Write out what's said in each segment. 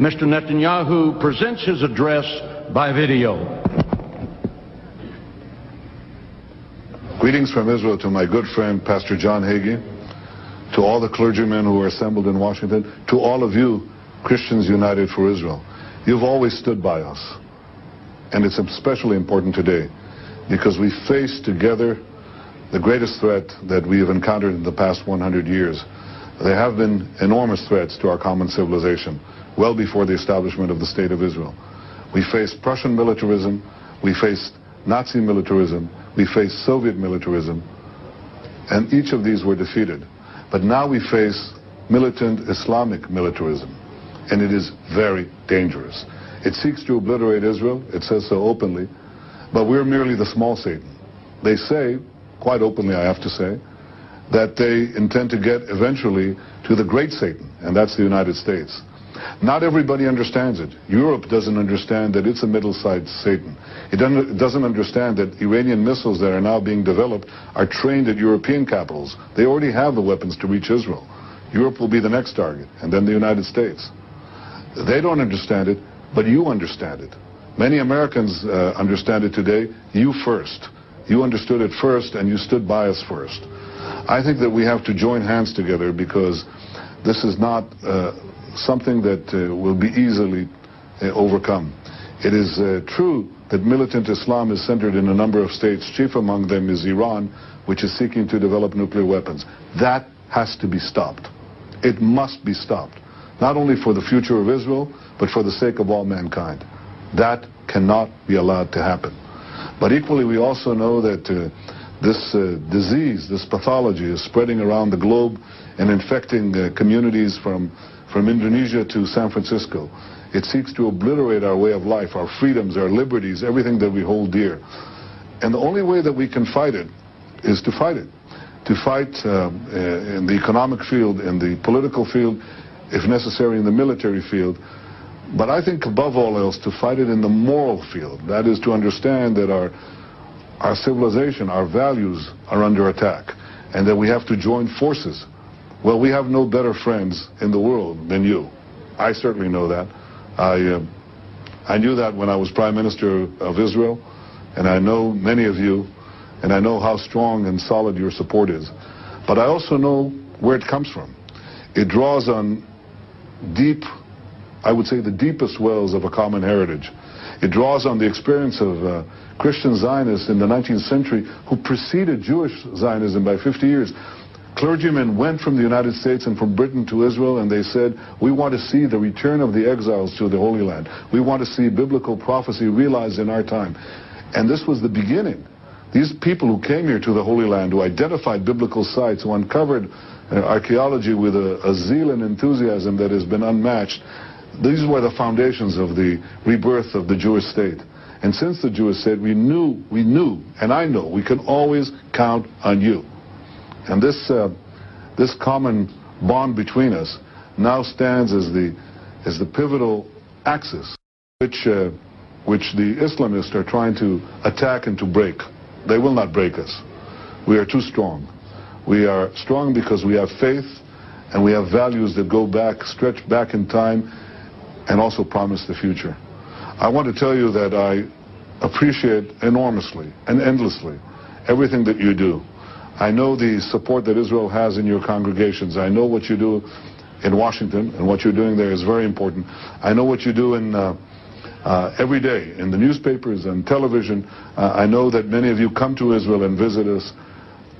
Mr. Netanyahu presents his address by video. Greetings from Israel to my good friend, Pastor John Hagee, to all the clergymen who are assembled in Washington, to all of you, Christians United for Israel. You've always stood by us. And it's especially important today because we face together the greatest threat that we have encountered in the past 100 years. There have been enormous threats to our common civilization, well before the establishment of the State of Israel. We faced Prussian militarism, we faced Nazi militarism, we faced Soviet militarism, and each of these were defeated. But now we face militant Islamic militarism, and it is very dangerous. It seeks to obliterate Israel, it says so openly, but we're merely the small Satan. They say, quite openly I have to say, that they intend to get eventually to the great Satan, and that's the United States. Not everybody understands it. Europe doesn't understand that it's a middle-sized Satan. It doesn't understand that Iranian missiles that are now being developed are trained at European capitals. They already have the weapons to reach Israel. Europe will be the next target, and then the United States. They don't understand it, but you understand it. Many Americans understand it today. You first. You understood it first, and you stood by us first. I think that we have to join hands together because this is not something that will be easily overcome. It is true that militant Islam is centered in a number of states. Chief among them is Iran, which is seeking to develop nuclear weapons. That has to be stopped. It must be stopped, not only for the future of Israel, but for the sake of all mankind. That cannot be allowed to happen. But equally, we also know that this disease, this pathology is spreading around the globe and infecting communities from Indonesia to San Francisco. It seeks to obliterate our way of life, our freedoms, our liberties, everything that we hold dear. And the only way that we can fight it is to fight it. To fight in the economic field, in the political field, if necessary in the military field. But I think above all else to fight it in the moral field. That is to understand that our civilization, our values are under attack and that we have to join forces. Well, we have no better friends in the world than you. I certainly know that. I knew that when I was Prime Minister of Israel, and I know many of you, and I know how strong and solid your support is. But I also know where it comes from. It draws on deep, I would say the deepest wells of a common heritage. It draws on the experience of Christian Zionists in the 19th century who preceded Jewish Zionism by 50 years. Clergymen went from the United States and from Britain to Israel, and they said, we want to see the return of the exiles to the Holy Land. We want to see biblical prophecy realized in our time. And this was the beginning. These people who came here to the Holy Land, who identified biblical sites, who uncovered archaeology with a zeal and enthusiasm that has been unmatched, these were the foundations of the rebirth of the Jewish state. And since the Jewish state, we knew, and I know, we can always count on you. And this common bond between us now stands as the pivotal axis which the Islamists are trying to attack and to break. They will not break us. We are too strong. We are strong because we have faith and we have values that go back, stretch back in time, and also promise the future. I want to tell you that I appreciate enormously and endlessly everything that you do. I know the support that Israel has in your congregations. I know what you do in Washington, and what you're doing there is very important. I know what you do in every day in the newspapers and television. I know that many of you come to Israel and visit us.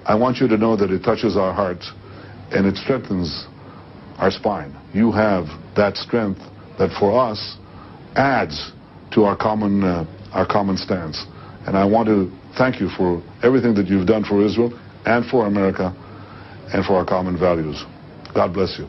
I want you to know that it touches our hearts and it strengthens our spine. You have that strength that for us adds to our common stance. And I want to thank you for everything that you've done for Israel and for America and for our common values. God bless you.